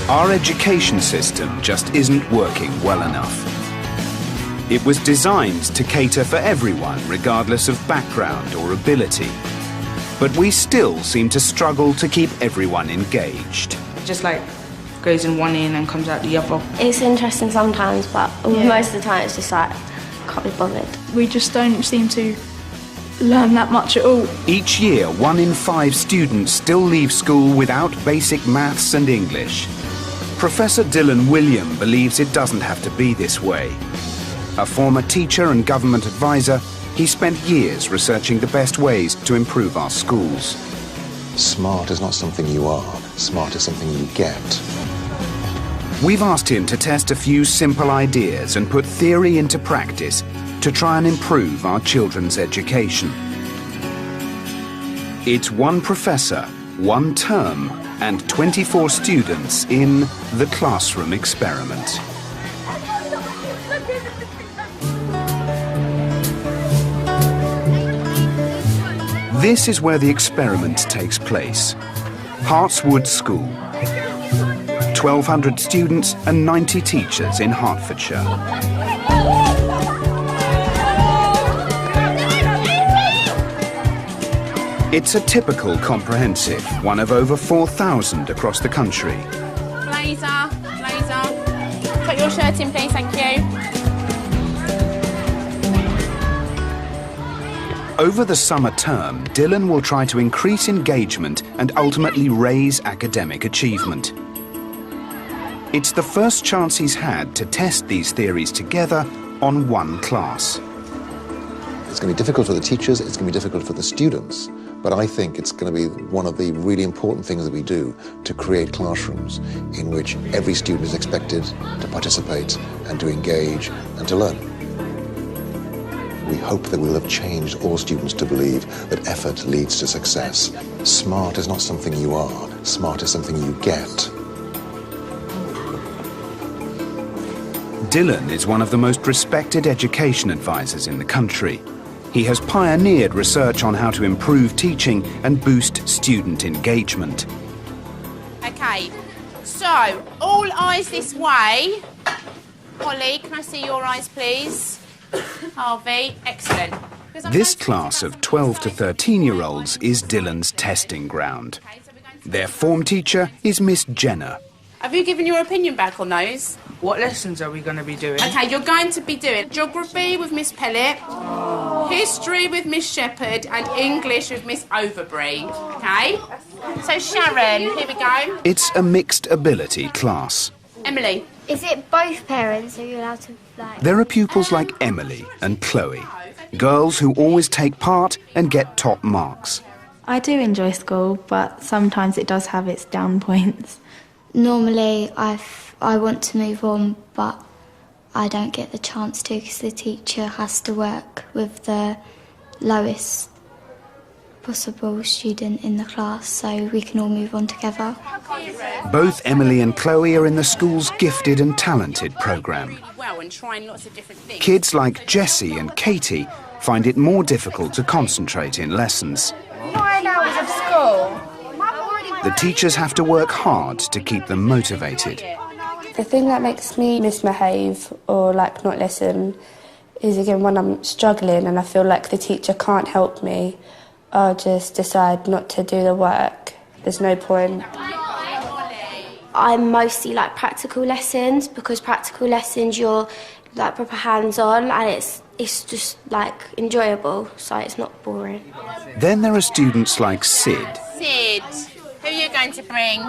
Our education system just isn't working well enough. It was designed to cater for everyone, regardless of background or ability. But we still seem to struggle to keep everyone engaged. Just like goes in one ear and comes out the other. It's interesting sometimes, but most of the time it's just like, can't be bothered. We just don't seem to learn that much at all. Each year, 1 in 5 students still leave school without basic maths and English. Professor Dylan William believes it doesn't have to be this way. A former teacher and government advisor, he spent years researching the best ways to improve our schools. Smart is not something you are. Smart is something you get. We've asked him to test a few simple ideas and put theory into practice to try and improve our children's education. It's 1 professor, 1 term, and 24 students in the classroom experiment. This is where the experiment takes place. Hartswood School. 1,200 students and 90 teachers in Hertfordshire. It's a typical comprehensive, one of over 4,000 across the country. Blazer. Put your shirt in, please, thank you. Over the summer term, Dylan will try to increase engagement and ultimately raise academic achievement. It's the first chance he's had to test these theories together on 1 class. It's going to be difficult for the teachers, it's going to be difficult for the students, but I think it's going to be one of the really important things that we do to create classrooms in which every student is expected to participate and to engage and to learn. We hope that we'll have changed all students to believe that effort leads to success. Smart is not something you are, smart is something you get. Dylan is one of the most respected education advisors in the country. He has pioneered research on how to improve teaching and boost student engagement. Okay, so all eyes this way. Holly, can I see your eyes, please? Harvey, excellent. This class of 12 to 13-year-olds is Dylan's testing ground. Their form teacher is Miss Jenner. Have you given your opinion back on those? What lessons are we going to be doing? Okay, you're going to be doing geography with Miss Pellett, history with Miss Shepherd, and English with Miss Overbury. Okay? So Sharon, here we go. It's a mixed ability class. Emily. Is it both parents? Are you allowed to, like... There are pupils like Emily and Chloe, girls who always take part and get top marks. I do enjoy school, but sometimes it does have its down points. Normally I want to move on, but I don't get the chance to because the teacher has to work with the lowest possible student in the class, so we can all move on together. Both Emily and Chloe are in the school's Gifted and Talented programme. Kids like Jessie and Katie find it more difficult to concentrate in lessons. 9 hours of school. The teachers have to work hard to keep them motivated. The thing that makes me misbehave or like not listen is again when I'm struggling and I feel like the teacher can't help me, I'll just decide not to do the work. There's no point. I mostly like practical lessons because practical lessons you're like proper hands-on and it's just like enjoyable, so it's not boring. Then there are students like Sid. Sid, who are you going to bring?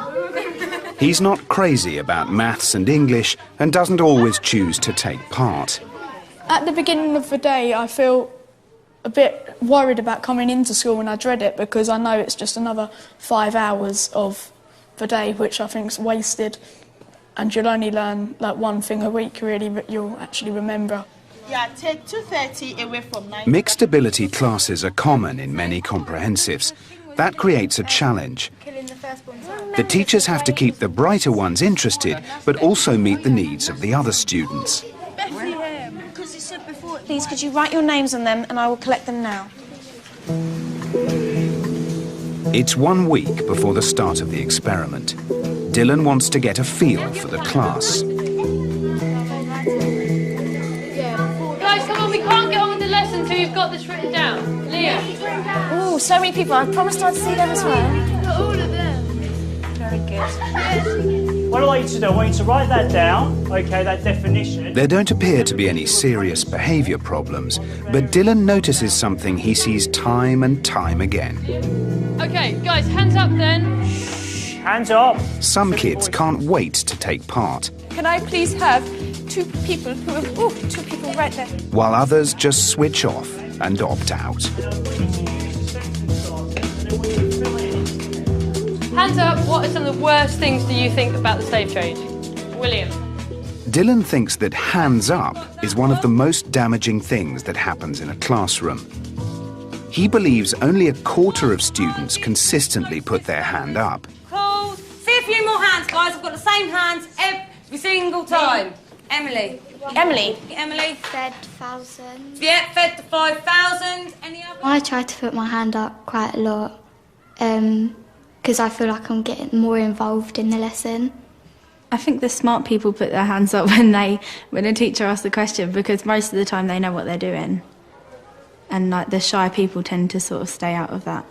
He's not crazy about maths and English and doesn't always choose to take part. At the beginning of the day, I feel a bit worried about coming into school and I dread it because I know it's just another 5 hours of the day, which I think is wasted, and you'll only learn like one thing a week really that you'll actually remember. Yeah, take 2:30 away from 9. Mixed ability classes are common in many comprehensives. That creates a challenge. The teachers have to keep the brighter ones interested, but also meet the needs of the other students. Please, could you write your names on them and I will collect them now. It's 1 week before the start of the experiment. Dylan wants to get a feel for the class. Guys, come on, we can't get on with the lesson until you've got this written down. Leah. Oh, so many people. I promised I'd see them as well. All of them. Very good. What I want you to do, I want you to write that down, okay, that definition. There don't appear to be any serious behaviour problems, but Dylan notices something he sees time and time again. Okay, guys, hands up then. Hands up. Some kids can't wait to take part, Can I please have two people who have... Oh, two people right there. while others just switch off and opt out. Hands up, what are some of the worst things do you think about the slave trade? William. Dylan thinks that hands up is one of the most damaging things that happens in a classroom. He believes only a quarter of students consistently put their hand up. Cool. See a few more hands, guys. I've got the same hands every single time. Emily. Emily. Emily. Fed 1,000. Yeah, fed the 5,000. Any other? I try to put my hand up quite a lot because I feel like I'm getting more involved in the lesson. I think the smart people put their hands up when a teacher asks the question, because most of the time they know what they're doing. And like the shy people tend to sort of stay out of that.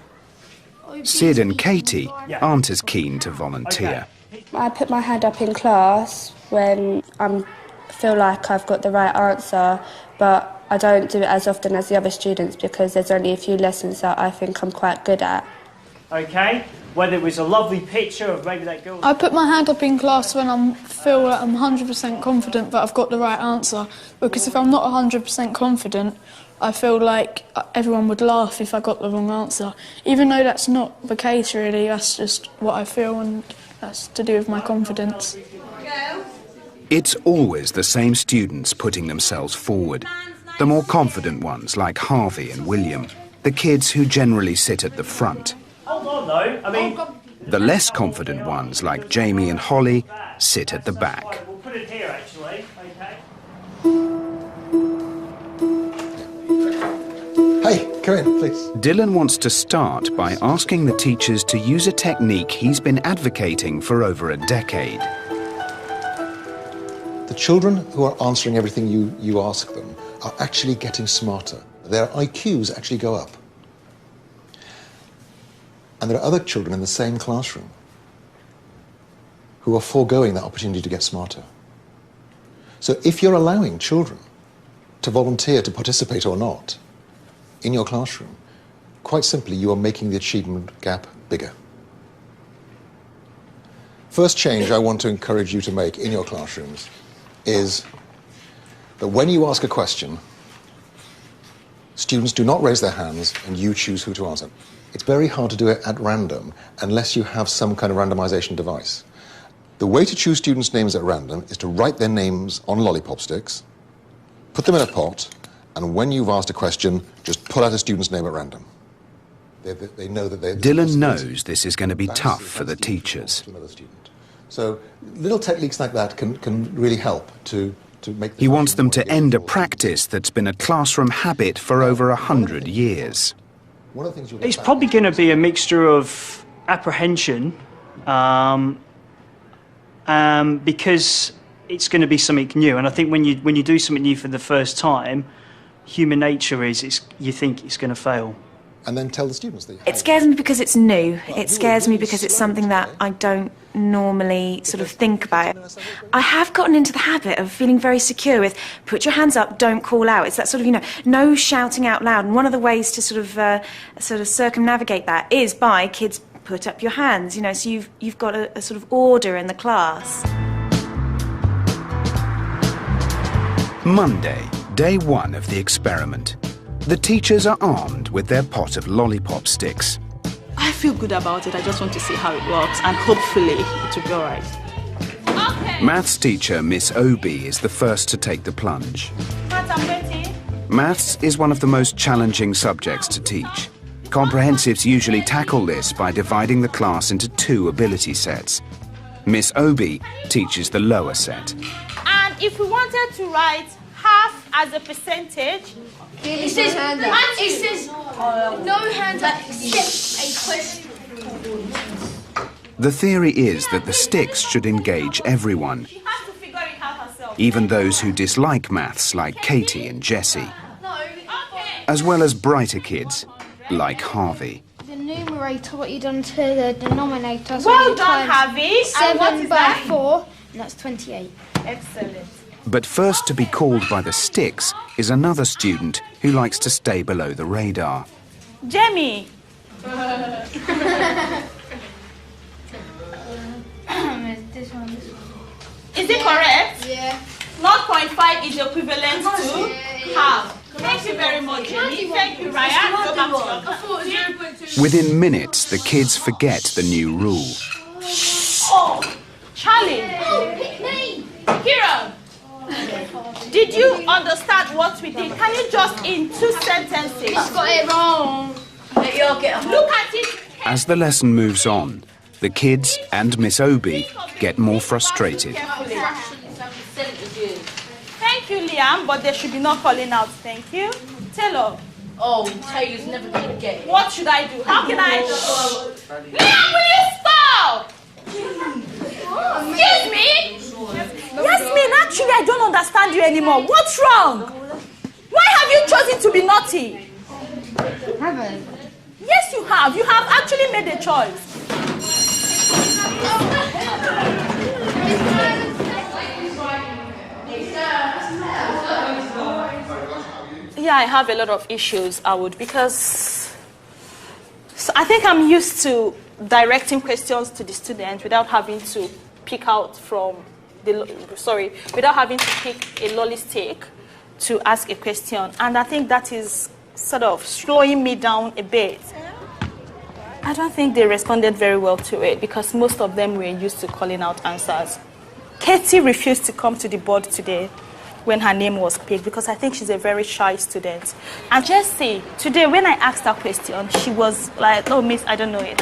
Sid and Katie aren't as keen to volunteer. I put my hand up in class when I feel like I've got the right answer, but I don't do it as often as the other students because there's only a few lessons that I think I'm quite good at. Okay, whether it was a lovely picture of maybe that girl... I put my hand up in class when I feel that I'm 100% confident that I've got the right answer, because if I'm not 100% confident, I feel like everyone would laugh if I got the wrong answer. Even though that's not the case, really, that's just what I feel, and that's to do with my confidence. It's always the same students putting themselves forward. The more confident ones, like Harvey and William. The kids who generally sit at the front. Hold on, though. I mean... The less confident ones, like Jamie and Holly, sit at the back. We'll put it here, actually. Okay. Hey, come in, please. Dylan wants to start by asking the teachers to use a technique he's been advocating for over a decade. The children who are answering everything you ask them are actually getting smarter. Their IQs actually go up. And there are other children in the same classroom who are foregoing that opportunity to get smarter. So if you're allowing children to volunteer to participate or not in your classroom, quite simply, you are making the achievement gap bigger. First change I want to encourage you to make in your classrooms is that when you ask a question, students do not raise their hands and you choose who to answer. It's very hard to do it at random unless you have some kind of randomization device. The way to choose students' names at random is to write their names on lollipop sticks, put them in a pot, and when you've asked a question, just pull out a student's name at random. They know that they... Dylan knows this is going to be tough for the teachers. So little techniques like that can really help to make... He wants them to end a practice that's been a classroom habit for over 100 years. It's probably going to be a mixture of apprehension, because it's going to be something new. And I think when you do something new for the first time, human nature is you think it's going to fail. And then tell the students that... It scares me because it's new. It scares me because it's something that I don't normally sort of think about. I have gotten into the habit of feeling very secure with put your hands up, don't call out. It's that sort of, no shouting out loud. And one of the ways to sort of circumnavigate that is by kids put up your hands, so you've got a sort of order in the class. Monday, day one of the experiment. The teachers are armed with their pot of lollipop sticks. I feel good about it. I just want to see how it works, and hopefully it will be all right. Okay. Maths teacher Miss Obi is the first to take the plunge. I'm ready. Maths is one of the most challenging subjects to teach. Comprehensives usually tackle this by dividing the class into 2 ability sets. Miss Obi teaches the lower set. And if we wanted to write half as a percentage... It says no hands up except a question. The theory is that the sticks should engage everyone, even those who dislike maths like Katie and Jessie, as well as brighter kids like Harvey. The numerator, what you done to the denominator. So Well done, Harvey. And what 7 is by that? 4, and that's 28. Excellent. But first to be called by the sticks is another student who likes to stay below the radar. Jamie. This one. Is it correct? Yeah. 0.5 is equivalent to half. Thank you very much, Jamie. Thank you, Ryan. Go back to your... Within minutes, the kids forget the new rule. Oh, Charlie. Kira. Did you understand what we did? Can you just in 2 sentences? I got it wrong. Look at it. As the lesson moves on, the kids and Miss Obi get more frustrated. Thank you, Liam, but there should be no calling out. Thank you. Taylor. Oh, Taylor's never going to get it. What should I do? How can I... Liam, will you stop? Excuse me? Yasmin, actually, I don't understand you anymore. What's wrong? Why have you chosen to be naughty? I haven't. Yes, you have. You have actually made a choice. Yeah, I have a lot of issues, I would, because I think I'm used to directing questions to the student without having to pick out from without having to pick a lolly stick to ask a question. And I think that is sort of slowing me down a bit. I don't think they responded very well to it because most of them were used to calling out answers. Katie refused to come to the board today when her name was picked because I think she's a very shy student. And Jessie, today when I asked her question, she was like, oh, miss, I don't know it.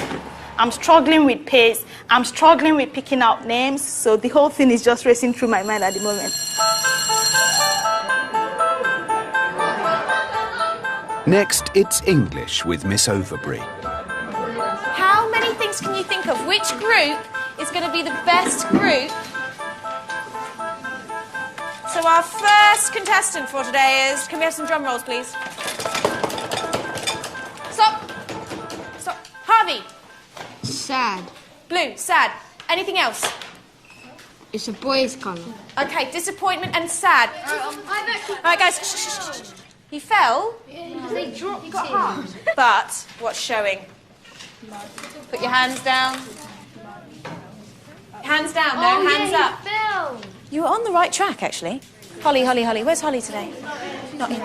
I'm struggling with pace. I'm struggling with picking out names. So the whole thing is just racing through my mind at the moment. Next, it's English with Miss Overbury. How many things can you think of? Which group is going to be the best group? So our first contestant for today is... Can we have some drum rolls, please? Stop. Stop. Harvey. Sad. Blue, sad. Anything else? It's a boy's colour. Okay, disappointment and sad. All right, guys. Shh, shh, shh. He fell. They dropped it. But what's showing? Put your hands down. Hands down, no, hands up. Fell. You were on the right track, actually. Holly, Holly, Holly. Where's Holly today? Not in.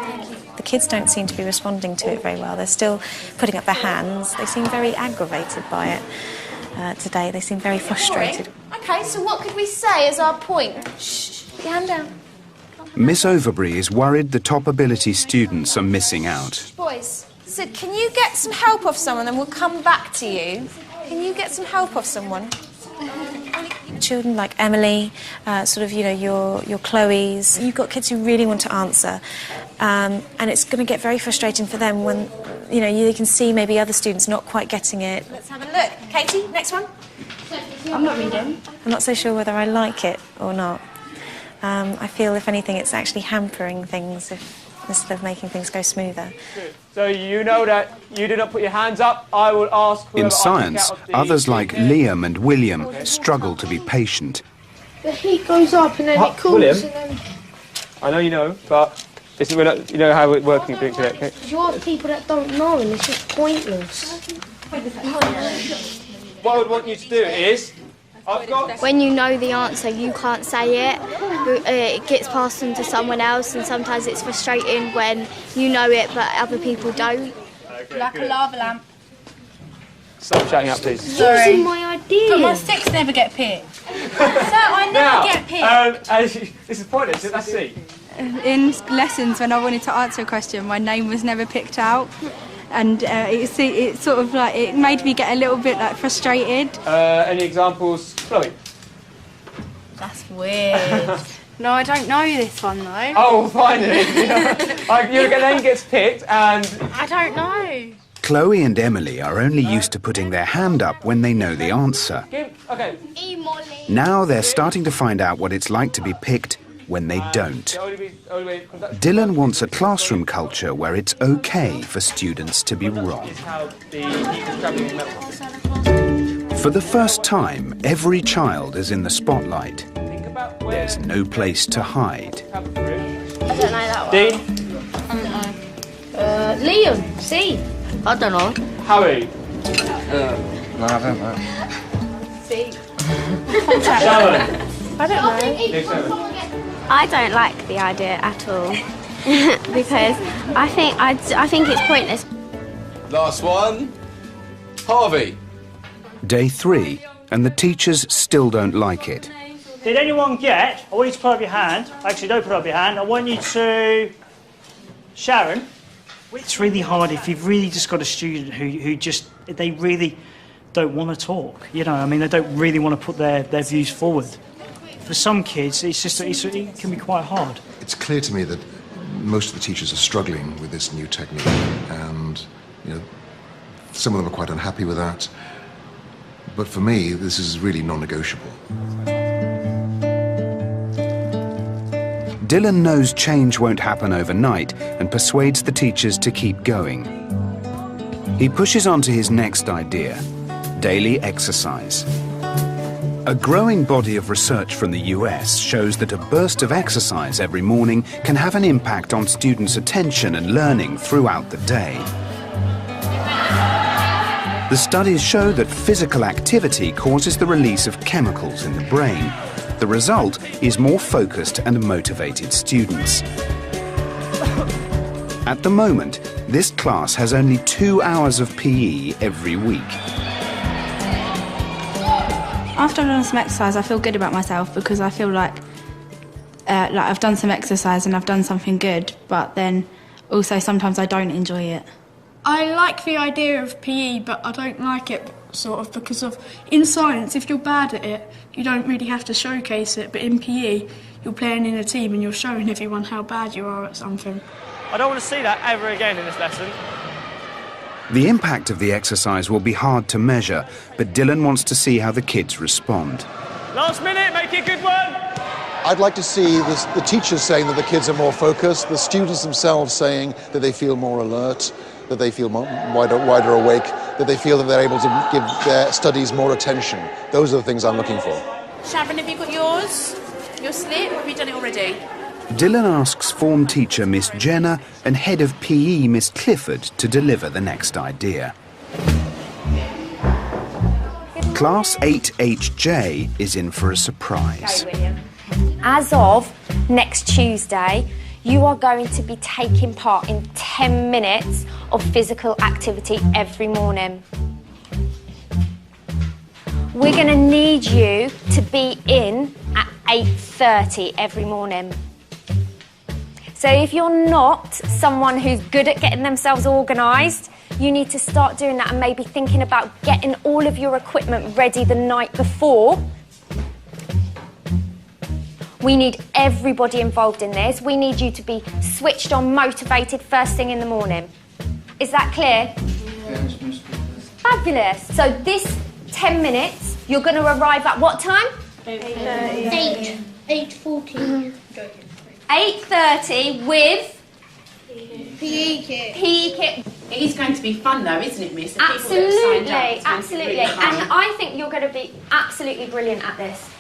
The kids don't seem to be responding to it very well. They're still putting up their hands. They seem very aggravated by it today. They seem very frustrated. Okay, so what could we say as our point? Shh, put your hand down. Miss Overbury is worried the top ability students are missing out. Boys, Sid, can you get some help off someone and we'll come back to you? Can you get some help off someone? Children like Emily, sort of, you know, your Chloe's. You've got kids who really want to answer. And it's going to get very frustrating for them when, you know, you can see maybe other students not quite getting it. Let's have a look. Katie, next one. I'm not reading. I'm not so sure whether I like it or not. I feel, if anything, it's actually hampering things instead of making things go smoother. So you know that you did not put your hands up. I will ask whoever In science, others like Liam and William struggle to be patient. The heat goes up and then it cools. William? And then I know you know, but this is you know how it's working today. Okay? you ask people that don't know and it's just pointless. What I would want you to do is, When you know the answer, you can't say it. It gets passed on to someone else, and sometimes it's frustrating when you know it but other people don't. Like a lava lamp. Stop shouting out, please. Sorry. Using my idea. But my sticks never get picked. So I never get picked. This is pointless. Let's see. In lessons, when I wanted to answer a question, my name was never picked out. And it sort of like, it made me get a little bit like frustrated. Any examples, Chloe? That's weird. No, I don't know this one though. Oh, finally! Your name gets picked and... I don't know. Chloe and Emily are only used to putting their hand up when they know the answer. Okay. Now they're starting to find out what it's like to be picked when they don't. Dylan wants a classroom culture where it's okay for students to be wrong. For the first time, every child is in the spotlight. There's no place to hide. I don't know that one. Dean? I don't know. Liam, C. I don't know. Harry? No, I don't know. C. Sharon? I don't know. I don't like the idea at all because I think it's pointless. Last one. Harvey. Day 3, and the teachers still don't like it. Did anyone get, I want you to put up your hand, actually don't put up your hand, I want you to, Sharon. It's really hard if you've really just got a student who just, they really don't want to talk, you know, I mean, they don't really want to put their views forward. For some kids, it can be quite hard. It's clear to me that most of the teachers are struggling with this new technique, and, you know, some of them are quite unhappy with that. But for me, this is really non-negotiable. Dylan knows change won't happen overnight and persuades the teachers to keep going. He pushes on to his next idea, daily exercise. A growing body of research from the US shows that a burst of exercise every morning can have an impact on students' attention and learning throughout the day. The studies show that physical activity causes the release of chemicals in the brain. The result is more focused and motivated students. At the moment, this class has only 2 hours of PE every week. After I've done some exercise, I feel good about myself because I feel like I've done some exercise and I've done something good, but then also sometimes I don't enjoy it. I like the idea of PE, but I don't like it sort of because of, in science, if you're bad at it, you don't really have to showcase it, but in PE, you're playing in a team and you're showing everyone how bad you are at something. I don't want to see that ever again in this lesson. The impact of the exercise will be hard to measure, but Dylan wants to see how the kids respond. Last minute, make it a good one! I'd like to see the teachers saying that the kids are more focused, the students themselves saying that they feel more alert, that they feel wider awake, that they feel that they're able to give their studies more attention. Those are the things I'm looking for. Sharon, have you got yours? Your slip? Have you done it already? Dylan asks form teacher Miss Jenner and head of PE Miss Clifford to deliver the next idea. Class 8HJ is in for a surprise. As of next Tuesday, you are going to be taking part in 10 minutes of physical activity every morning. We're going to need you to be in at 8:30 every morning. So if you're not someone who's good at getting themselves organised, you need to start doing that and maybe thinking about getting all of your equipment ready the night before. We need everybody involved in this. We need you to be switched on, motivated first thing in the morning. Is that clear? Yes, Miss. Fabulous. So this 10 minutes, you're going to arrive at what time? 8:40. 8:30 with PE kit. PE kit. It is going to be fun though, isn't it, Miss? The people that have Absolutely, signed up, it's going to be absolutely. really fun. And I think you're going to be absolutely brilliant at this.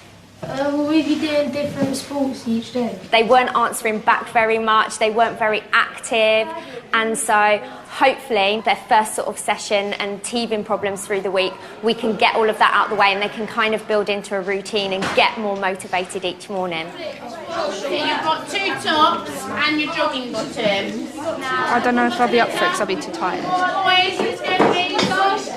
Will we be doing different sports each day? They weren't answering back very much, they weren't very active, and so hopefully their first sort of session and teething problems through the week, we can get all of that out of the way and they can kind of build into a routine and get more motivated each morning. So you've got 2 tops and your jogging bottoms. I don't know if I'll be up for it because I'll be too tired. Boys, who's going to be first?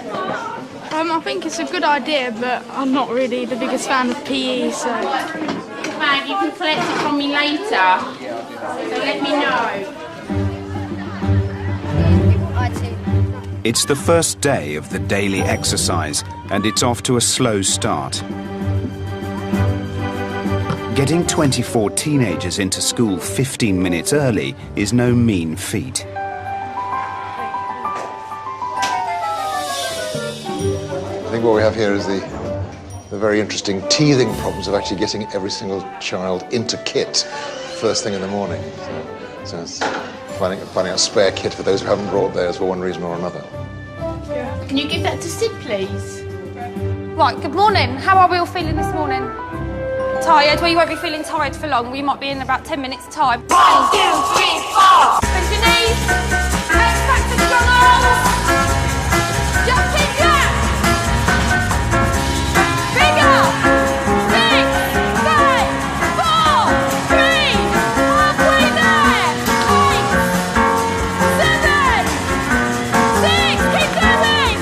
I think it's a good idea, but I'm not really the biggest fan of PE, so... Fab, you can collect it from me later. So let me know. It's the first day of the daily exercise, and it's off to a slow start. Getting 24 teenagers into school 15 minutes early is no mean feat. think what we have here is the very interesting teething problems of actually getting every single child into kit first thing in the morning. So it's finding a spare kit for those who haven't brought theirs for one reason or another. Can you give that to Sid, please? Right, good morning. How are we all feeling this morning? Tired? Well, you won't be feeling tired for long. We might be in about 10 minutes' time. 1, 2, 3, 4! Bend your knees. Hands back to strong arms. Jumping jacks. Bigger. 6, 5, 4, 3, halfway there. 8, 7, 6, keep going.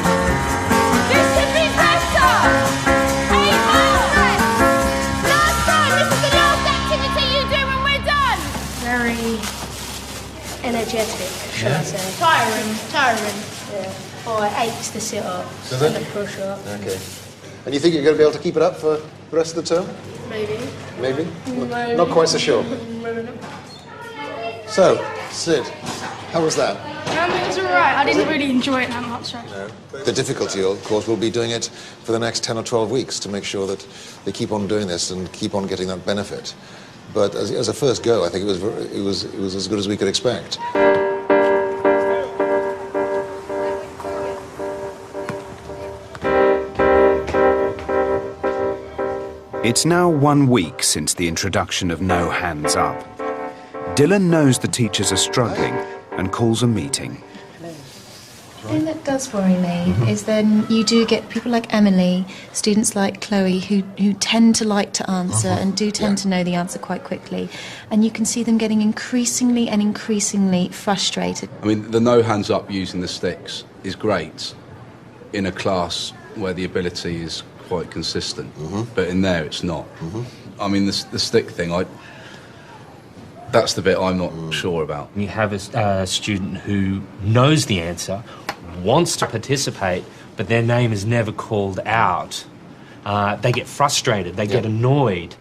This could be better. 8 more. Last time, this is the last activity you do when we're done. Very energetic, shall I say. Tiring. Yeah. Oh, it aches to sit up Does and it? to push up. Okay. And you think you're going to be able to keep it up for the rest of the term? Maybe. Maybe? Maybe. Not quite so sure. Maybe not. So, Sid, how was that? It was alright. I didn't really enjoy it that much. The difficulty, of course, will be doing it for the next 10 or 12 weeks to make sure that they keep on doing this and keep on getting that benefit. But as a first go, I think it was as good as we could expect. It's now 1 week since the introduction of No Hands Up. Dylan knows the teachers are struggling and calls a meeting. The thing that does worry me is then you do get people like Emily, students like Chloe, who tend to like to answer and do tend to know the answer quite quickly. And you can see them getting increasingly frustrated. I mean, the no hands up using the sticks is great in a class where the ability is quite consistent, but in there it's not. I mean, the stick thing, that's the bit I'm not sure about. You have a student who knows the answer, wants to participate, but their name is never called out. They get frustrated, they get annoyed.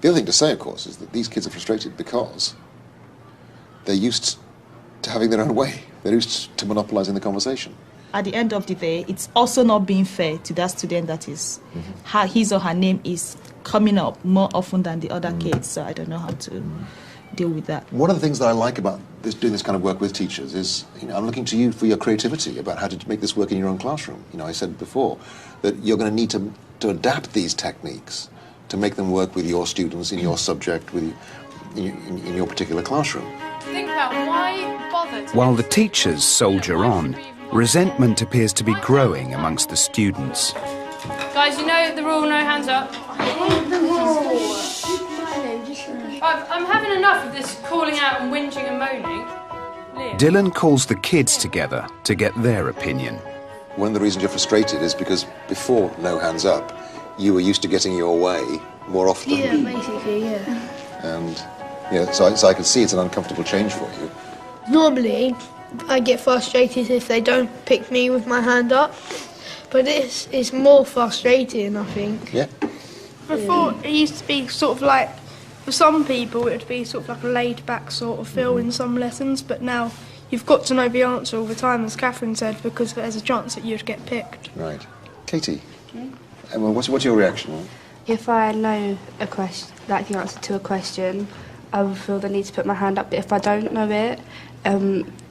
The other thing to say, of course, is that these kids are frustrated because they're used to having their own way. They're used to monopolising the conversation. At the end of the day, it's also not being fair to that student that is his or her name is coming up more often than the other kids. So I don't know how to deal with that. One of the things that I like about doing this kind of work with teachers is, I'm looking to you for your creativity about how to make this work in your own classroom. I said before that you're going to need to adapt these techniques to make them work with your students in your subject, in your particular classroom. Think about why bother. While the teachers soldier on, resentment appears to be growing amongst the students. Guys, you know the rule, no hands up. I'm having enough of this calling out and whinging and moaning. Liam. Dylan calls the kids together to get their opinion. One of the reasons you're frustrated is because before No Hands Up, you were used to getting your way more often. Yeah, basically, yeah. And, so I can see it's an uncomfortable change for you. Normally, I get frustrated if they don't pick me with my hand up, but this is more frustrating, I think. Yeah. Before, it used to be sort of like, for some people, it would be sort of like a laid-back sort of feel in some lessons, but now you've got to know the answer all the time, as Catherine said, because there's a chance that you'd get picked. Right. Katie, what's your reaction? If I know a question, like the answer to a question, I will feel the need to put my hand up. But if I don't know it,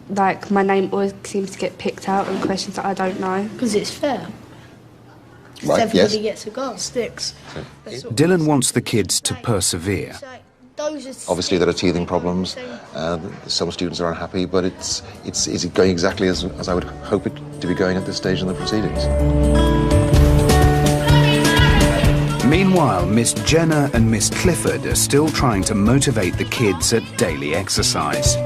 like my name always seems to get picked out on questions that I don't know. Because it's fair. Right, Everybody gets a go. Sticks. Dylan wants the kids to persevere. Obviously, there are teething problems. Some students are unhappy, but is it going exactly as I would hope it to be going at this stage in the proceedings? Meanwhile, Miss Jenner and Miss Clifford are still trying to motivate the kids at daily exercise.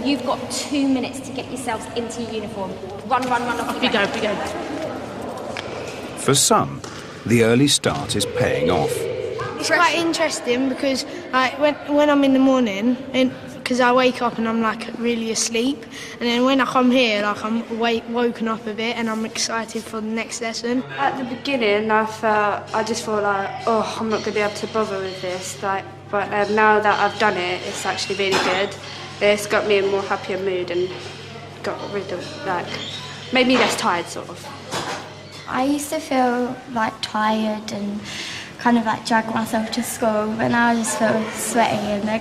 You've got 2 minutes to get yourselves into your uniform. Run, off you go. For some, the early start is paying off. It's quite interesting because when I'm in the morning, because I wake up and I'm like really asleep, and then when I come here, like I'm woken up a bit and I'm excited for the next lesson. At the beginning, I just felt like, oh, I'm not going to be able to bother with this. But now that I've done it, it's actually really good. It's got me in a more happier mood and got rid of, made me less tired, sort of. I used to feel tired and kind of drag myself to school, but now I just feel sweaty and I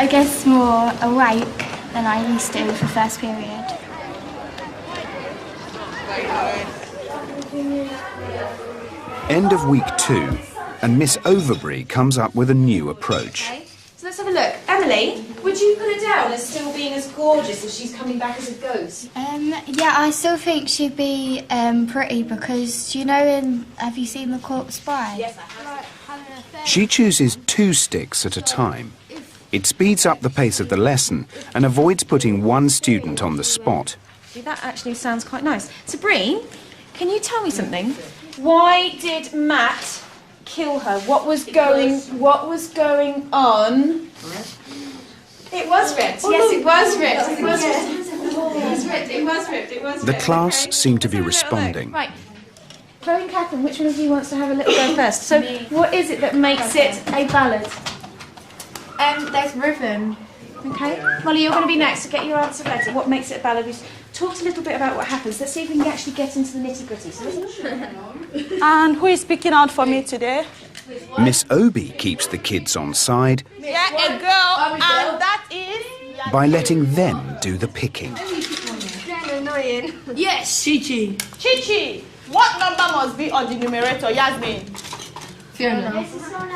guess more awake than I used to for first period. End of week 2, and Miss Overbury comes up with a new approach. So let's have a look. Emily, would you put her down as still being as gorgeous as she's coming back as a ghost? Yeah, I still think she'd be pretty because, have you seen The Corpse Bride? Yes, I have. She chooses 2 sticks at a time. It speeds up the pace of the lesson and avoids putting one student on the spot. That actually sounds quite nice. Sabrine, can you tell me something? Why did Matt kill her? What was going on? It was ripped. Yes, it was ripped. It was ripped. The class seem to be responding. Right. Chloe and Catherine, which one of you wants to have a little go first? So, what is it that makes it a ballad? There's rhythm. Okay. Molly, you're going to be next, so get your answer ready. What makes it a ballad? Talk a little bit about what happens. Let's see if we can actually get into the nitty-gritty. And who is speaking out for me today? Miss Obi keeps the kids on side Yeah, a girl, and that is... by letting them do the picking. Annoying. Yes, Chichi. Chichi, what number must be on the numerator, Yasmin? Fiona.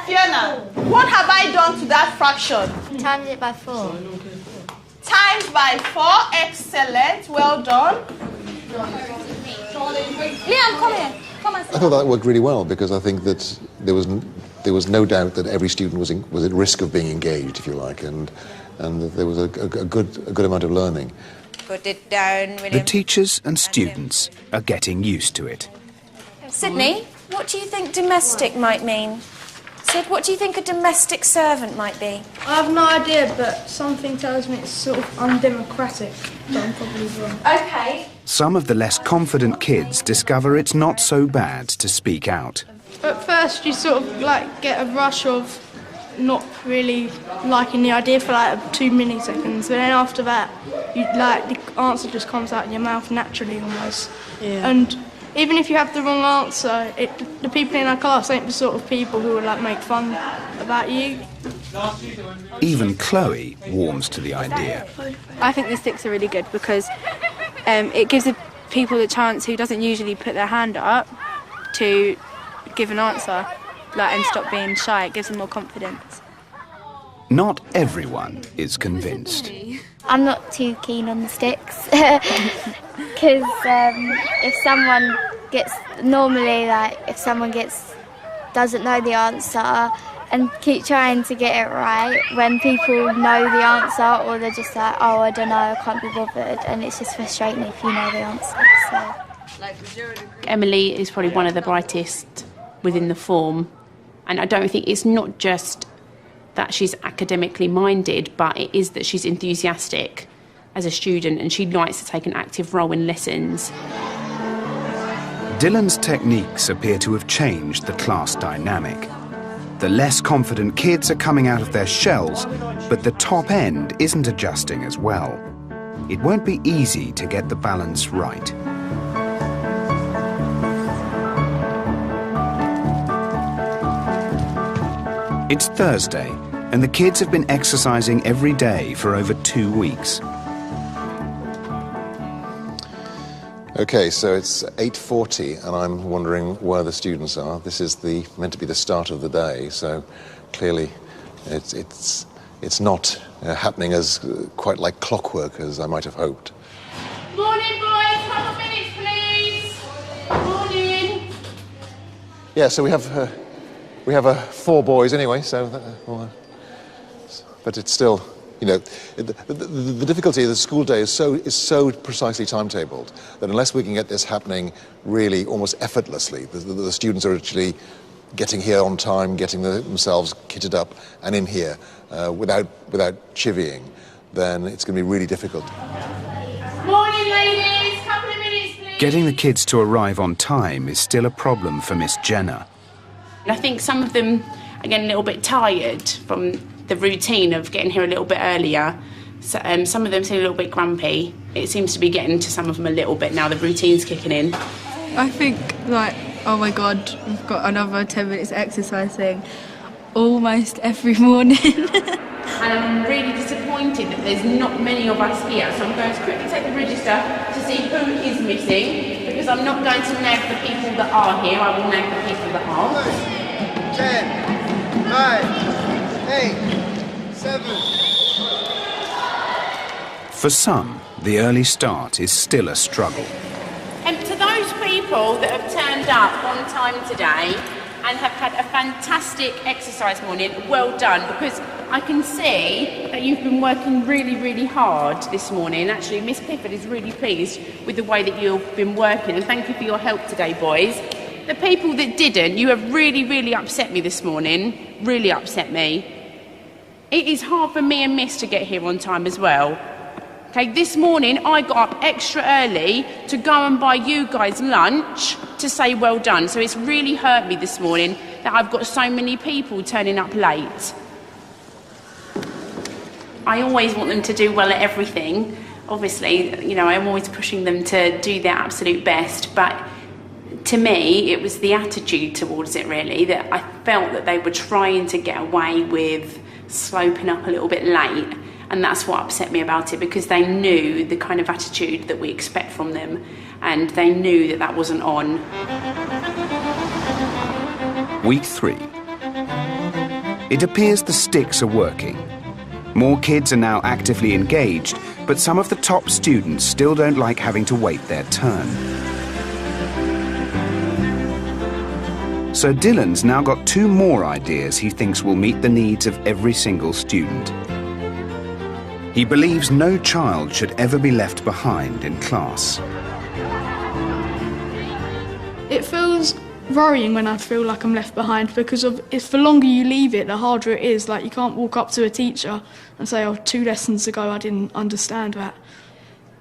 Fiona, what have I done to that fraction? Times it by 4. Times by 4, excellent, well done. Liam, come here. Come and sit. I thought that worked really well because I think that there was no doubt that every student was at risk of being engaged, if you like, and there was a good amount of learning. Put it down, William. The teachers and students are getting used to it. Sydney, what do you think domestic might mean? Sid, what do you think a domestic servant might be? I have no idea, but something tells me it's sort of undemocratic, but I'm probably wrong. Okay. Some of the less confident kids discover it's not so bad to speak out. At first you sort of get a rush of not really liking the idea for 2 milliseconds, but then after that you the answer just comes out in your mouth naturally almost. Yeah. And even if you have the wrong answer, the people in our class ain't the sort of people who would make fun about you. Even Chloe warms to the idea. I think the sticks are really good because it gives the people a chance who doesn't usually put their hand up to give an answer, and stop being shy. It gives them more confidence. Not everyone is convinced. I'm not too keen on the sticks because if someone doesn't know the answer and keep trying to get it right when people know the answer, or they're just like, oh, I don't know, I can't be bothered, and it's just frustrating if you know the answer. So. Emily is probably one of the brightest within the form, and I don't think it's not just that she's academically minded, but it is that she's enthusiastic as a student and she likes to take an active role in lessons. Dylan's techniques appear to have changed the class dynamic. The less confident kids are coming out of their shells, but the top end isn't adjusting as well. It won't be easy to get the balance right. It's Thursday, and the kids have been exercising every day for over 2 weeks. Okay, so it's 8:40, and I'm wondering where the students are. This is meant to be the start of the day, so clearly it's not happening as quite like clockwork as I might have hoped. Morning, boys. Couple of minutes, please. Morning. Yeah, so we have 4 boys anyway, so but it's still You know, the difficulty of the school day is so precisely timetabled that unless we can get this happening really almost effortlessly, the students are actually getting here on time, getting themselves kitted up and in here without chivying, then it's going to be really difficult. Morning, ladies. Couple of minutes, please. Getting the kids to arrive on time is still a problem for Miss Jenner. I think some of them are getting a little bit tired from the routine of getting here a little bit earlier. So, some of them seem a little bit grumpy. It seems to be getting to some of them a little bit now, the routine's kicking in. I think, like, oh my God, we've got another 10 minutes exercising almost every morning. And I'm really disappointed that there's not many of us here, so I'm going to quickly take the register to see who is missing, because I'm not going to nag the people that are here, I will nag the people that aren't. 10, 9, 8, 7. For some, the early start is still a struggle. And to those people that have turned up on time today and have had a fantastic exercise morning, well done, because I can see that you've been working really, really hard this morning. Actually, Miss Clifford is really pleased with the way that you've been working, and thank you for your help today, boys. The people that didn't, you have really, really upset me this morning, really upset me. It is hard for me and Miss to get here on time as well. Okay, this morning I got up extra early to go and buy you guys lunch to say well done. So it's really hurt me this morning that I've got so many people turning up late. I always want them to do well at everything. Obviously, you know, I'm always pushing them to do their absolute best, but to me, it was the attitude towards it really, that I felt that they were trying to get away with sloping up a little bit late. And that's what upset me about it, because they knew the kind of attitude that we expect from them, and they knew that that wasn't on. Week 3. It appears the sticks are working. More kids are now actively engaged, but some of the top students still don't like having to wait their turn. Sir Dylan's now got 2 more ideas he thinks will meet the needs of every single student. He believes no child should ever be left behind in class. It feels worrying when I feel like I'm left behind, because if the longer you leave it, the harder it is. Like, you can't walk up to a teacher and say, oh, 2 lessons ago I didn't understand that.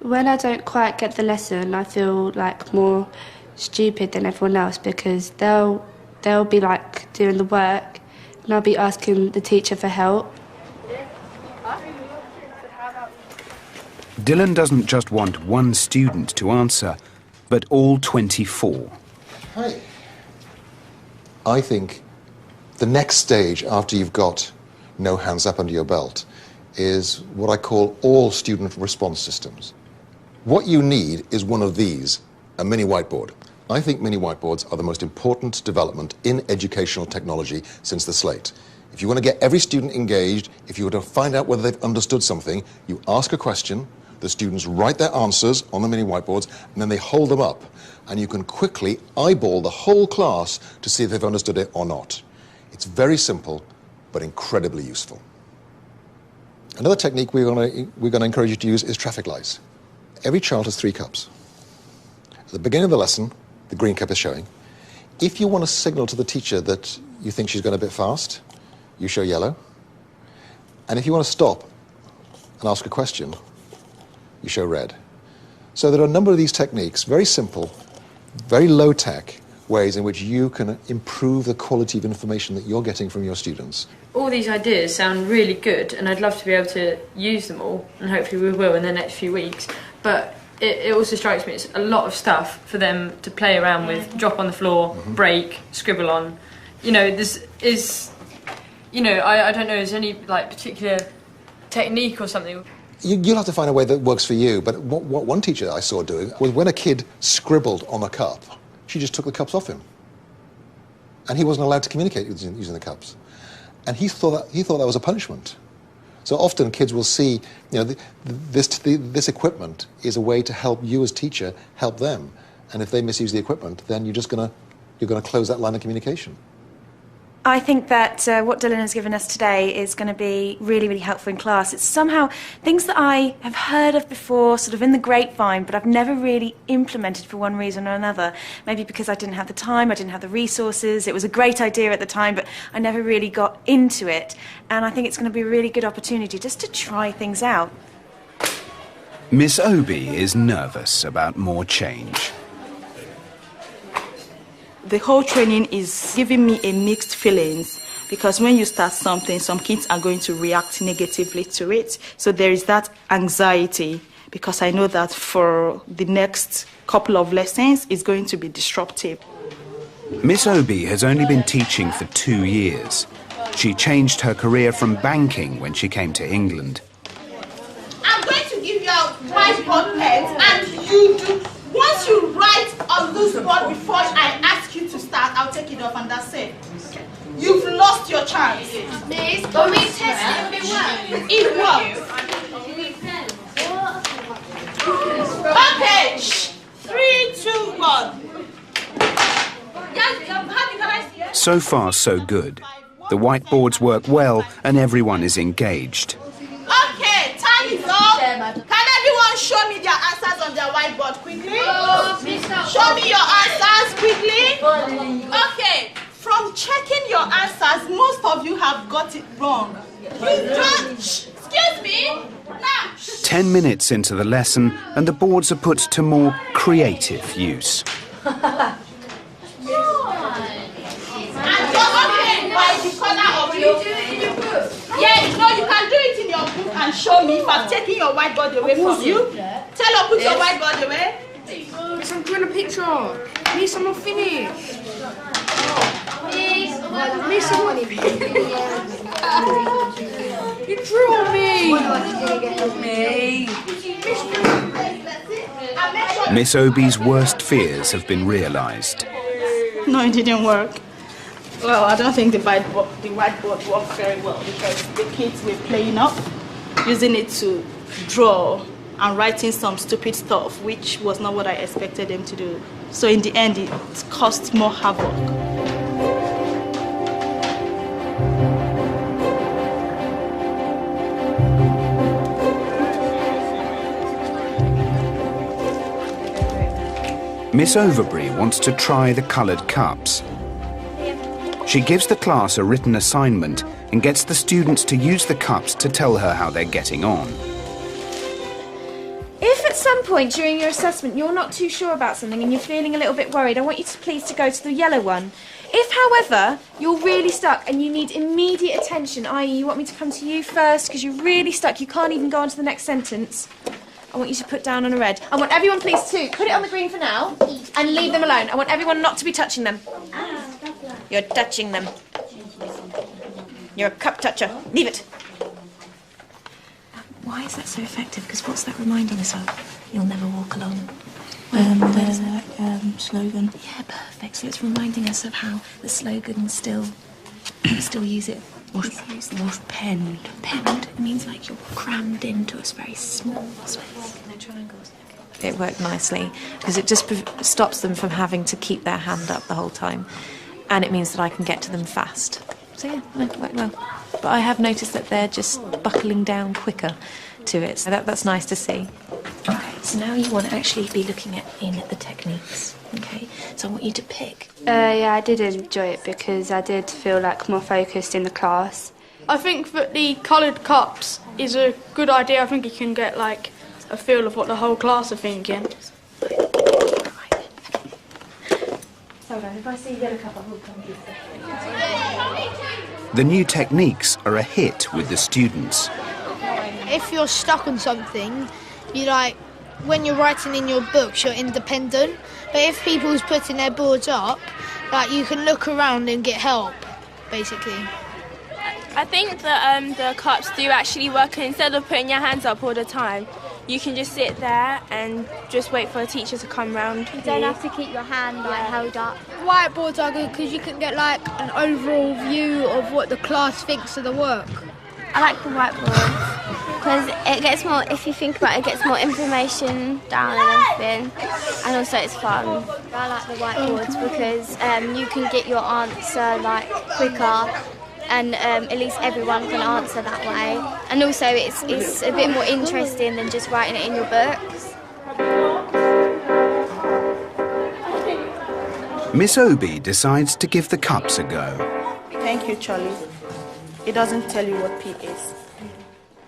When I don't quite get the lesson, I feel like more stupid than everyone else, because they'll be like doing the work and I'll be asking the teacher for help. Dylan doesn't just want one student to answer, but all 24. Hi. I think the next stage after you've got no hands up under your belt is what I call all student response systems. What you need is one of these, a mini whiteboard. I think mini whiteboards are the most important development in educational technology since the slate. If you want to get every student engaged, if you want to find out whether they've understood something, you ask a question, the students write their answers on the mini whiteboards, and then they hold them up. And you can quickly eyeball the whole class to see if they've understood it or not. It's very simple, but incredibly useful. Another technique we're going to encourage you to use is traffic lights. Every child has 3 cups. At the beginning of the lesson, the green cup is showing. If you want to signal to the teacher that you think she's going a bit fast, you show yellow. And if you want to stop and ask a question, you show red. So there are a number of these techniques, very simple, very low-tech ways in which you can improve the quality of information that you're getting from your students. All these ideas sound really good, and I'd love to be able to use them all, and hopefully we will in the next few weeks. But it also strikes me it's a lot of stuff for them to play around with, drop on the floor, break, scribble on. You know, this is, you know, I don't know, is there any like particular technique or something? You'll have to find a way that works for you, but what one teacher I saw doing was when a kid scribbled on a cup, she just took the cups off him. And he wasn't allowed to communicate using the cups. And he thought that was a punishment. So often kids will see, you know, this equipment is a way to help you as teacher help them. And if they misuse the equipment, then you're going to close that line of communication. I think that what Dylan has given us today is going to be really, really helpful in class. It's somehow things that I have heard of before, sort of in the grapevine, but I've never really implemented for one reason or another. Maybe because I didn't have the time, I didn't have the resources. It was a great idea at the time, but I never really got into it. And I think it's going to be a really good opportunity just to try things out. Miss Obi is nervous about more change. The whole training is giving me a mixed feelings because when you start something, some kids are going to react negatively to it. So there is that anxiety because I know that for the next couple of lessons, it's going to be disruptive. Miss Obi has only been teaching for 2 years. She changed her career from banking when she came to England. I'm going to give you out whiteboard pens and you do. Once you write on this board before I ask you to start, I'll take it off and that's it. You've lost your chance. Miss, can we test it if it works? It works. Okay. 3, 2, 1. So far, so good. The whiteboards work well and everyone is engaged. Okay, time is up. Can everyone show me their answers on their whiteboard quickly? Show me your answers quickly. Okay, from checking your answers, most of you have got it wrong. You don't... Excuse me. Now. 10 minutes into the lesson and the boards are put to more creative use. Yeah, no, you can do it in your book and show me if I'm taking your whiteboard away from you. Tell her, put your whiteboard away. Miss, I'm doing a picture. Miss, I'm not finished. Miss, I'm not You drew on me. Miss Obi's worst fears have been realised. No, it didn't work. Well, I don't think the whiteboard worked very well because the kids were playing up, using it to draw and writing some stupid stuff, which was not what I expected them to do. So in the end, it caused more havoc. Miss Overbury wants to try the coloured cups. She gives the class a written assignment and gets the students to use the cups to tell her how they're getting on. If at some point during your assessment you're not too sure about something and you're feeling a little bit worried, I want you to please to go to the yellow one. If, however, you're really stuck and you need immediate attention, i.e. you want me to come to you first because you're really stuck, you can't even go on to the next sentence, I want you to put down on a red. I want everyone, please, to put it on the green for now and leave them alone. I want everyone not to be touching them. You're touching them. You're a cup toucher. Leave it. Why is that so effective? Because what's that reminding us of? You'll never walk alone. The slogan. Yeah, perfect. So it's reminding us of how the slogan still use it. Was penned. Penned. It means like you're crammed into a very small space. No triangles. It worked nicely because it just stops them from having to keep their hand up the whole time, and it means that I can get to them fast. So yeah, it worked well. But I have noticed that they're just buckling down quicker to it, so that's nice to see. Okay, so now you want to actually be looking at the techniques. Okay, so I want you to pick. Yeah, I did enjoy it because I did feel like more focused in the class. I think that the coloured cups is a good idea. I think you can get like a feel of what the whole class are thinking. Hold on, if I see a yellow cup, I will come to you. The new techniques are a hit with the students. If you're stuck on something, when you're writing in your books, you're independent. But if people's putting their boards up, you can look around and get help, basically. I think that the cups do actually work, and instead of putting your hands up all the time, you can just sit there and just wait for a teacher to come round. You don't have to keep your hand held up. Whiteboards are good because you can get an overall view of what the class thinks of the work. I like the whiteboards. Because it gets more, if you think about it, it gets more information down and everything. And also it's fun. I like the whiteboards because you can get your answer like quicker and at least everyone can answer that way. And also it's a bit more interesting than just writing it in your books. Miss Obi decides to give the cups a go. Thank you, Charlie. It doesn't tell you what P is.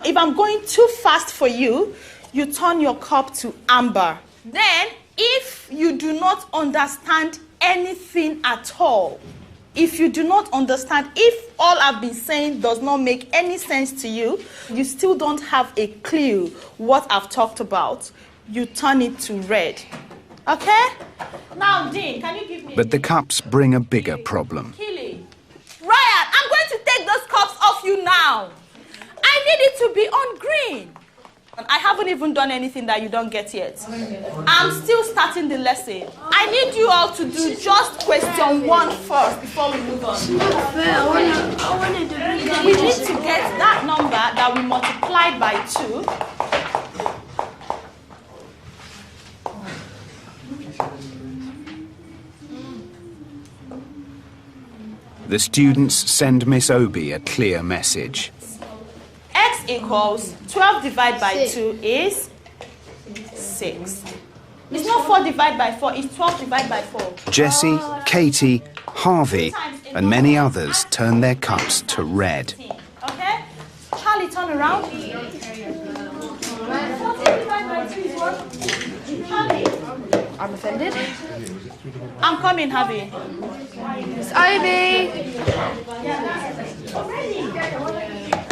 If I'm going too fast for you, you turn your cup to amber. Then, if you do not understand anything at all, if you do not understand, if all I've been saying does not make any sense to you, you still don't have a clue what I've talked about, you turn it to red. Okay? Now, Dean, can you give me... But the cups bring a bigger problem. Ryan, I'm going to take those cups off you now. I need it to be on green. I haven't even done anything that you don't get yet. I'm still starting the lesson. I need you all to do just question 1 first before we move on. We need to get that number that we multiplied by 2. The students send Miss Obi a clear message. X equals 12 divided by 2 is 6. It's not 4 divided by 4, it's 12 divided by 4. Jessie, Katie, Harvey, and many others turn their cups to red. Okay? Charlie, turn around. 14 divided by 2 is what? Charlie. I'm offended. I'm coming, Harvey. Miss Obi!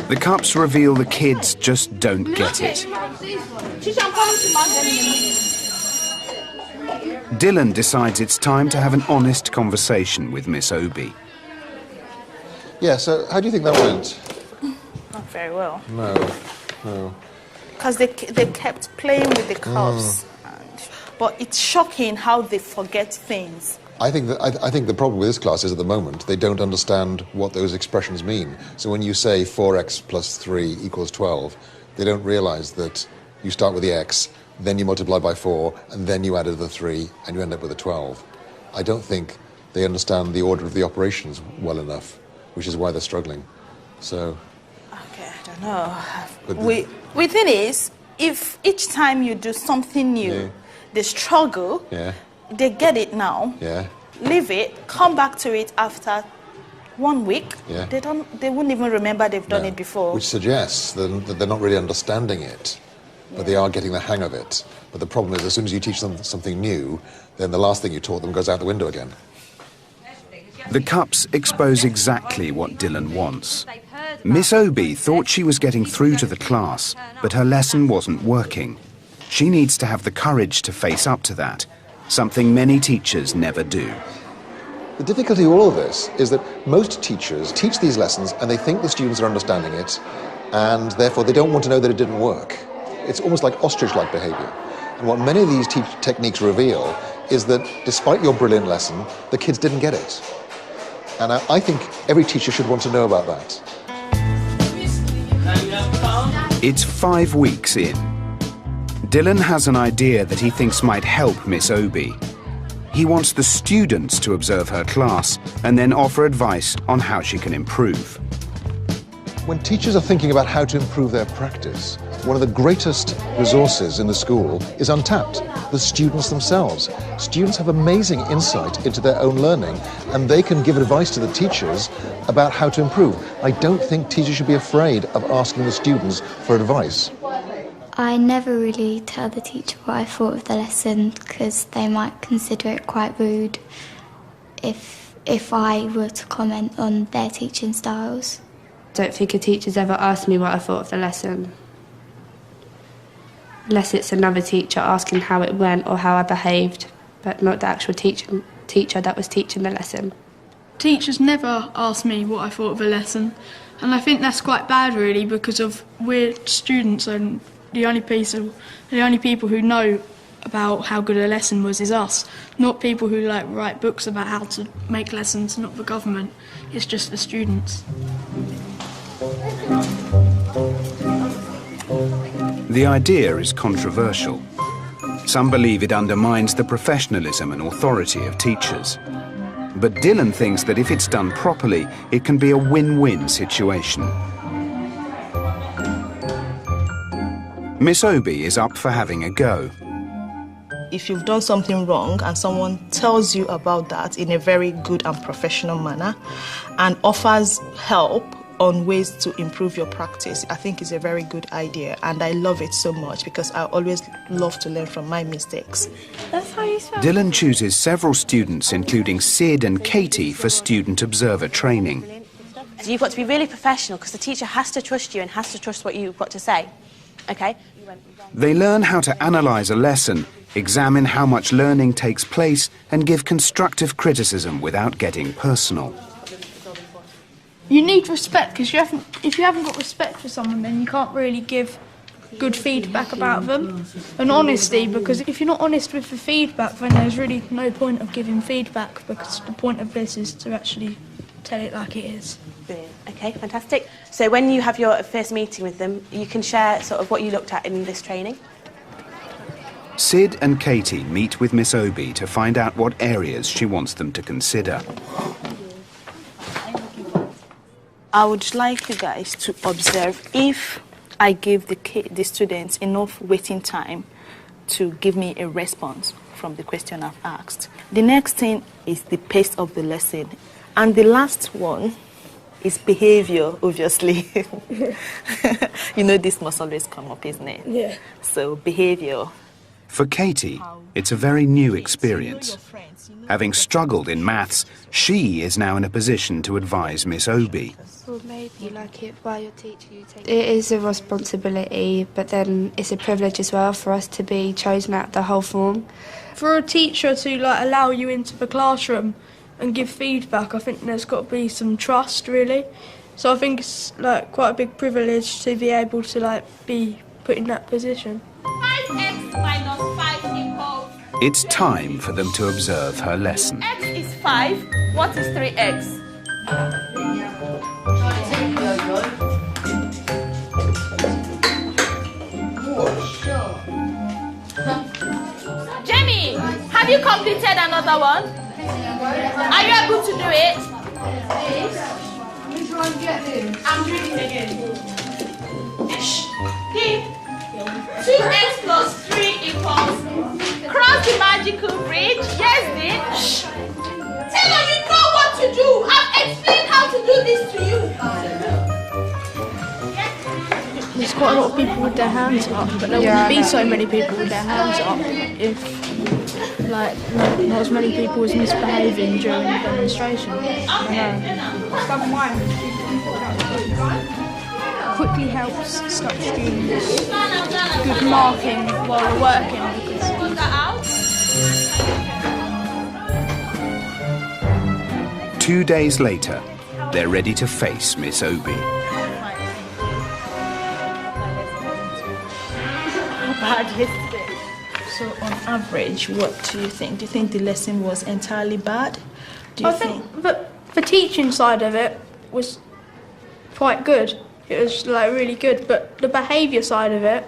The cups reveal the kids just don't get it. Teacher, I'm coming to mark them in a minute. Dylan decides it's time to have an honest conversation with Miss Obi. Yeah, so how do you think that went? Not very well. No. Because they kept playing with the cups. But it's shocking how they forget things. I think the problem with this class is at the moment they don't understand what those expressions mean. So when you say 4x plus 3 equals 12, they don't realise that you start with the x, then you multiply by 4, and then you add the 3, and you end up with a 12. I don't think they understand the order of the operations well enough, which is why they're struggling. So... Okay, I don't know. The thing is, if each time you do something new, they struggle, they get it now, leave it, come back to it after 1 week, they wouldn't even remember they've done it before. Which suggests that they're not really understanding it, but they are getting the hang of it. But the problem is, as soon as you teach them something new, then the last thing you taught them goes out the window again. The cups expose exactly what Dylan wants. Miss Obi thought she was getting through to the class, but her lesson wasn't working. She needs to have the courage to face up to that, something many teachers never do. The difficulty of all of this is that most teachers teach these lessons and they think the students are understanding it, and therefore they don't want to know that it didn't work. It's almost like ostrich-like behaviour. And what many of these techniques reveal is that despite your brilliant lesson, the kids didn't get it. And I think every teacher should want to know about that. It's 5 weeks in. Dylan has an idea that he thinks might help Miss Obi. He wants the students to observe her class and then offer advice on how she can improve. When teachers are thinking about how to improve their practice, one of the greatest resources in the school is untapped, the students themselves. Students have amazing insight into their own learning, and they can give advice to the teachers about how to improve. I don't think teachers should be afraid of asking the students for advice. I never really tell the teacher what I thought of the lesson because they might consider it quite rude if I were to comment on their teaching styles. I don't think a teacher's ever asked me what I thought of the lesson. Unless it's another teacher asking how it went or how I behaved, but not the actual teacher that was teaching the lesson. Teachers never ask me what I thought of a lesson, and I think that's quite bad really because we're students and the only people who know about how good a lesson was is us, not people who write books about how to make lessons, not the government. It's just the students. The idea is controversial. Some believe it undermines the professionalism and authority of teachers. But Dylan thinks that if it's done properly, it can be a win-win situation. Miss Obi is up for having a go. If you've done something wrong and someone tells you about that in a very good and professional manner and offers help on ways to improve your practice, I think it's a very good idea, and I love it so much because I always love to learn from my mistakes. That's how you spell. Dylan chooses several students, including Sid and Katie, for student observer training. So you've got to be really professional because the teacher has to trust you and has to trust what you've got to say. Okay? They learn how to analyse a lesson, examine how much learning takes place, and give constructive criticism without getting personal. You need respect, because if you haven't got respect for someone, then you can't really give good feedback about them. And honesty, because if you're not honest with the feedback, then there's really no point of giving feedback, because the point of this is to actually tell it like it is. Brilliant. Okay, fantastic. So when you have your first meeting with them, you can share sort of what you looked at in this training. Sid and Katie meet with Miss Obi to find out what areas she wants them to consider. I would like you guys to observe if I give the students enough waiting time to give me a response from the question I've asked. The next thing is the pace of the lesson. And the last one is behavior, obviously. You know, this must always come up, isn't it? Yeah. So, behavior. For Katie, it's a very new experience. Having struggled in maths, she is now in a position to advise Miss Obi. Or maybe like it while you're teaching you take it is a responsibility, but then it's a privilege as well for us to be chosen out the whole form. For a teacher to allow you into the classroom and give feedback, I think there's got to be some trust, really. So I think it's quite a big privilege to be able to be put in that position. 5x minus 5 equals... It's time for them to observe her lesson. X is 5. What is 3x? Jamie, have you completed another one? Are you able to do it? I'm doing it again. Shh. 2x plus 3 equals... Cross the magical bridge. Yes, Dean. Shh. Taylor, you know what to do. I've explained how to do this to you. There's quite a lot of people with their hands up, but there wouldn't be so many people with their hands up if, not as many people was misbehaving during the demonstration. Quickly helps stop students good marking while we're working. Because 2 days later, they're ready to face Miss Obi. So on average, what do you think? Do you think the lesson was entirely bad? I think that the teaching side of it was quite good. It was really good, but the behaviour side of it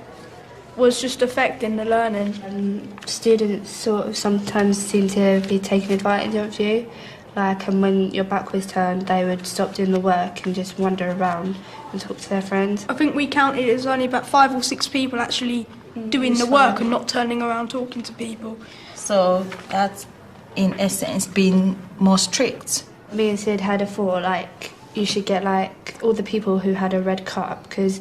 was just affecting the learning. Students sort of sometimes seem to be taking advantage of you. And when your back was turned, they would stop doing the work and just wander around and talk to their friends. I think we counted it was only about 5 or 6 people actually doing the work and not turning around talking to people. So that's, in essence, being more strict. Me and Sid had a thought, you should get all the people who had a red cup, because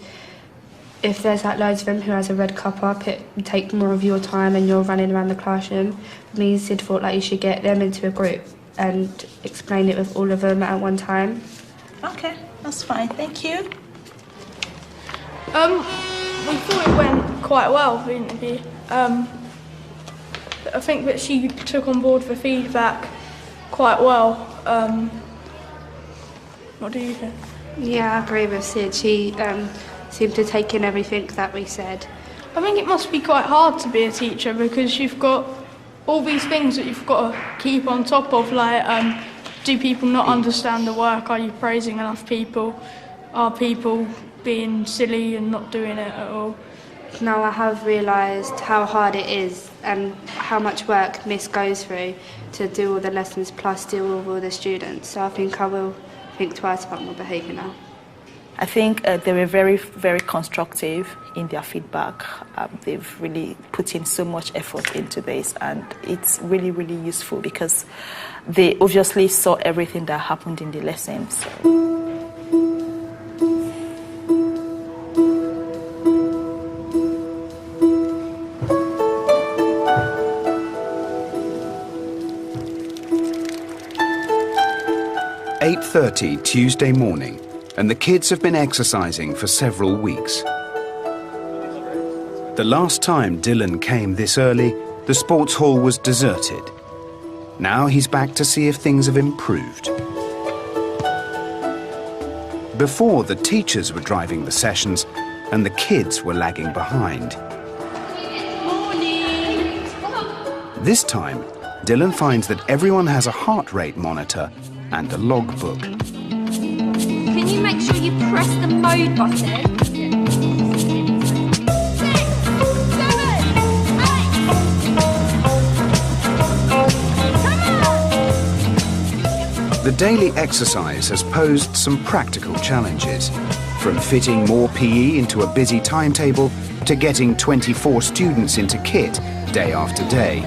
if there's loads of them who has a red cup up, it would take more of your time and you're running around the classroom. Me and Sid thought you should get them into a group and explain it with all of them at one time. Okay, that's fine. Thank you. We thought it went quite well, the interview. I think that she took on board the feedback quite well. What do you think? Yeah, I agree with Sid. She seemed to take in everything that we said. I think it must be quite hard to be a teacher because you've got all these things that you've got to keep on top of, do people not understand the work? Are you praising enough people? Are people being silly and not doing it at all? now I have realised how hard it is and how much work Miss goes through to do all the lessons plus deal with all the students. So I think I will think twice about my behaviour now. I think they were very, very constructive in their feedback. They've really put in so much effort into this, and it's really, really useful because they obviously saw everything that happened in the lessons. So. 8:30 Tuesday morning, and the kids have been exercising for several weeks. The last time Dylan came this early, the sports hall was deserted. Now he's back to see if things have improved. Before, the teachers were driving the sessions and the kids were lagging behind. This time, Dylan finds that everyone has a heart rate monitor and a logbook. Can you make sure you press the mode button? The daily exercise has posed some practical challenges, from fitting more PE into a busy timetable to getting 24 students into kit day after day.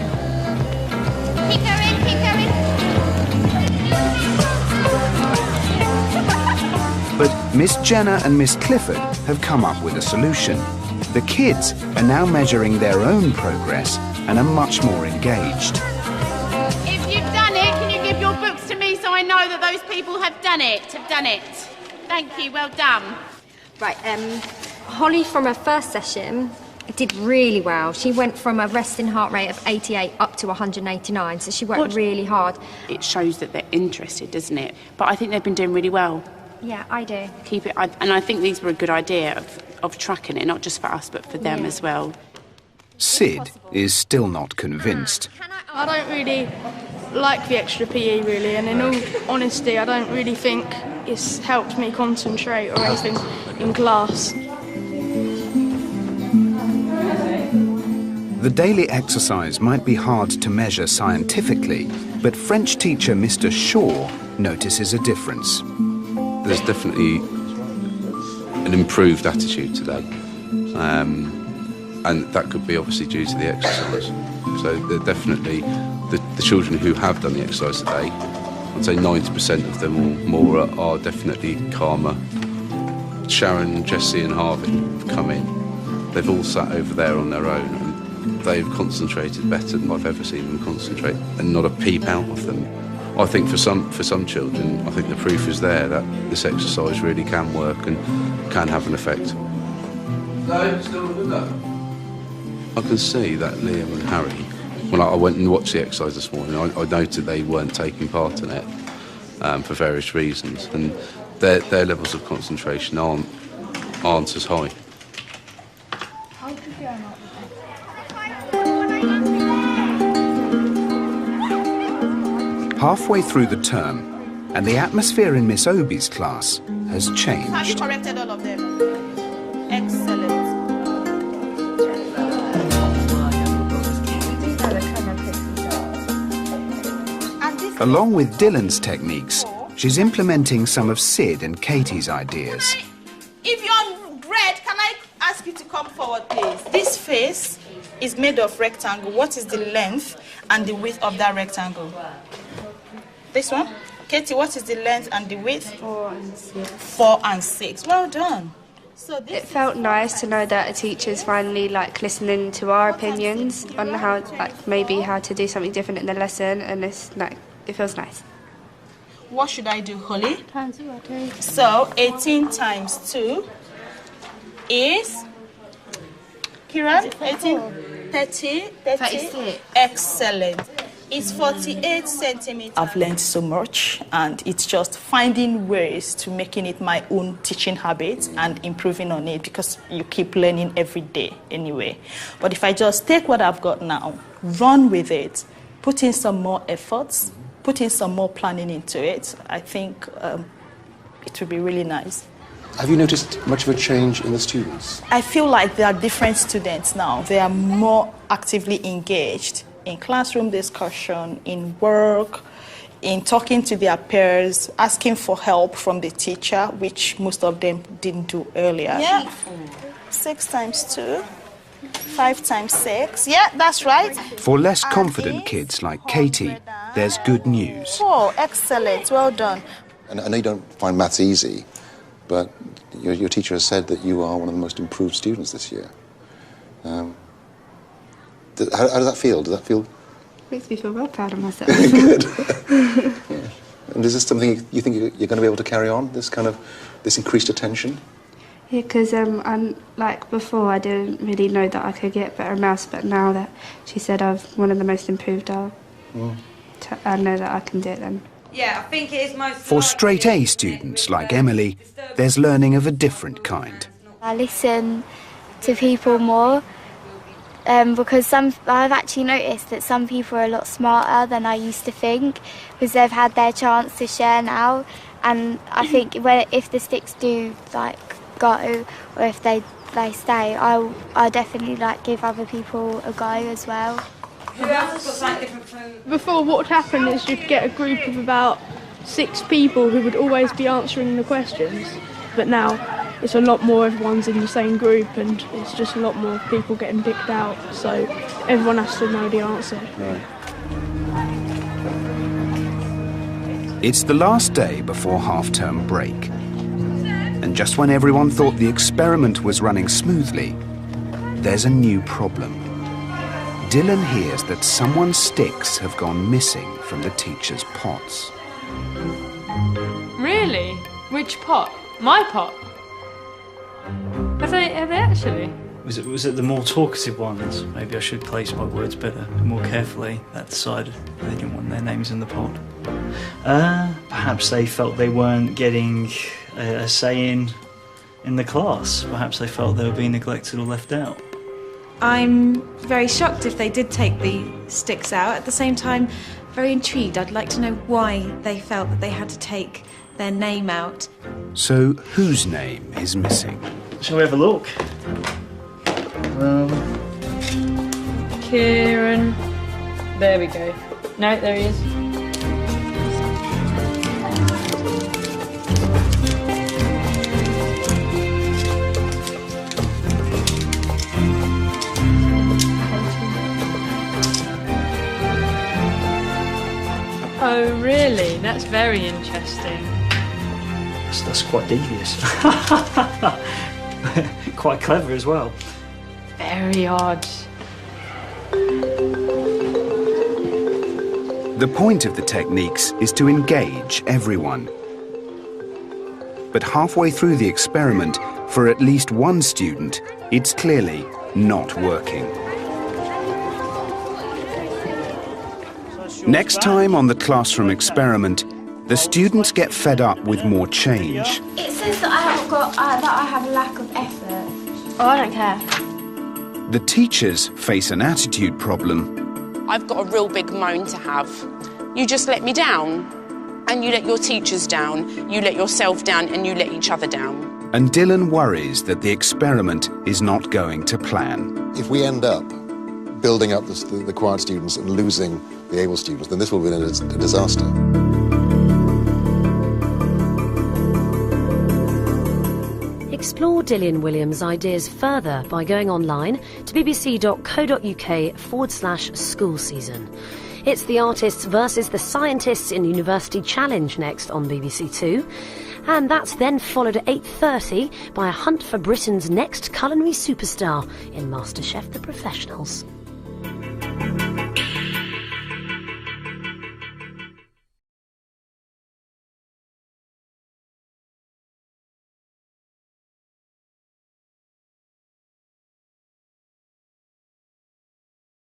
Keep going, keep going. But Miss Jenna and Miss Clifford have come up with a solution. The kids are now measuring their own progress and are much more engaged. If you've done it, can you give your books to me so I know that those people have done it? Thank you, well done. Right, Holly from her first session did really well. She went from a resting heart rate of 88 up to 189, so she worked really hard. It shows that they're interested, doesn't it? But I think they've been doing really well. Yeah, I do. Keep it, and I think these were a good idea of tracking it, not just for us, but for them as well. Sid is still not convinced. I don't really like the extra PE, really, and in all honesty, I don't really think it's helped me concentrate or anything in class. The daily exercise might be hard to measure scientifically, but French teacher Mr. Shaw notices a difference. There's definitely an improved attitude today, and that could be obviously due to the exercise. So they're definitely, the children who have done the exercise today, I'd say 90% of them or more are definitely calmer. Sharon, Jessie and Harvey have come in. They've all sat over there on their own, and they've concentrated better than I've ever seen them concentrate, and not a peep out of them. I think for some children, I think the proof is there that this exercise really can work and can have an effect. No, still good though. I can see that Liam and Harry, when I went and watched the exercise this morning, I noted they weren't taking part in it for various reasons, and their levels of concentration aren't as high. Halfway through the term, and the atmosphere in Miss Obi's class has changed. Have you corrected all of them? Excellent. Along with Dylan's techniques, she's implementing some of Sid and Katie's ideas. If you're red, can I ask you to come forward, please? This face is made of rectangle. What is the length and the width of that rectangle? This one? Katie, what is the length and the width? 4 and 6. 4 and 6. Well done. So it felt nice to know that a teacher's finally listening to our opinions on how maybe how to do something different in the lesson, and it feels nice. What should I do, Holly? Times 2. So 18 times 2 is Kiran? 18, 30, 36. Excellent. It's 48 centimeters. I've learned so much, and it's just finding ways to making it my own teaching habit and improving on it, because you keep learning every day anyway. But if I just take what I've got now, run with it, put in some more efforts, put in some more planning into it, I think it would be really nice. Have you noticed much of a change in the students? I feel like there are different students now. They are more actively engaged in classroom discussion, in work, in talking to their peers, asking for help from the teacher, which most of them didn't do earlier. Yeah, 6 times 2, 5 times 6. Yeah, that's right. For less confident kids like Katie, there's good news. Oh, excellent. Well done. And I know you don't find maths easy, but your teacher has said that you are one of the most improved students this year. How does that feel? Does that feel... Makes me feel well proud of myself. Good. Yeah. And is this something you think you're going to be able to carry on, this increased attention? Yeah, because like before I didn't really know that I could get better maths, but now that she said I'm one of the most improved, I know that I can do it then. Yeah, I think it is most... For straight A students like Emily, there's learning of a different kind. I listen to people more because I've actually noticed that some people are a lot smarter than I used to think because they've had their chance to share now, and I think if the sticks do go or if they stay, I definitely give other people a go as well. Before, what would happen is you'd get a group of about 6 people who would always be answering the questions, but now it's a lot more, everyone's in the same group and it's just a lot more people getting picked out, so everyone has to know the answer. Right. It's the last day before half-term break. And just when everyone thought the experiment was running smoothly, there's a new problem. Dylan hears that someone's sticks have gone missing from the teacher's pots. Really? Which pot? My pot? Have they actually? Was it the more talkative ones? Maybe I should place my words better, more carefully. That decided they didn't want their names in the pot. Perhaps they felt they weren't getting a say in the class. Perhaps they felt they were being neglected or left out. I'm very shocked if they did take the sticks out. At the same time, very intrigued. I'd like to know why they felt that they had to take their name out. So, whose name is missing? Shall we have a look? Kieran. There we go. No, there he is. Oh, really? That's very interesting. That's quite devious. Quite clever as well. Very odd. The point of the techniques is to engage everyone. But halfway through the experiment, for at least one student, it's clearly not working. Next time on the classroom experiment, the students get fed up with more change. It says that I have a lack of effort. Oh, I don't care. The teachers face an attitude problem. I've got a real big moan to have. You just let me down, and you let your teachers down, you let yourself down, and you let each other down. And Dylan worries that the experiment is not going to plan. If we end up building up the quiet students and losing the able students, then this will be a disaster. Explore Dylan Williams' ideas further by going online to bbc.co.uk/school season. It's the Artists versus the Scientists in University Challenge next on BBC Two. And that's then followed at 8:30 by a hunt for Britain's next culinary superstar in MasterChef The Professionals.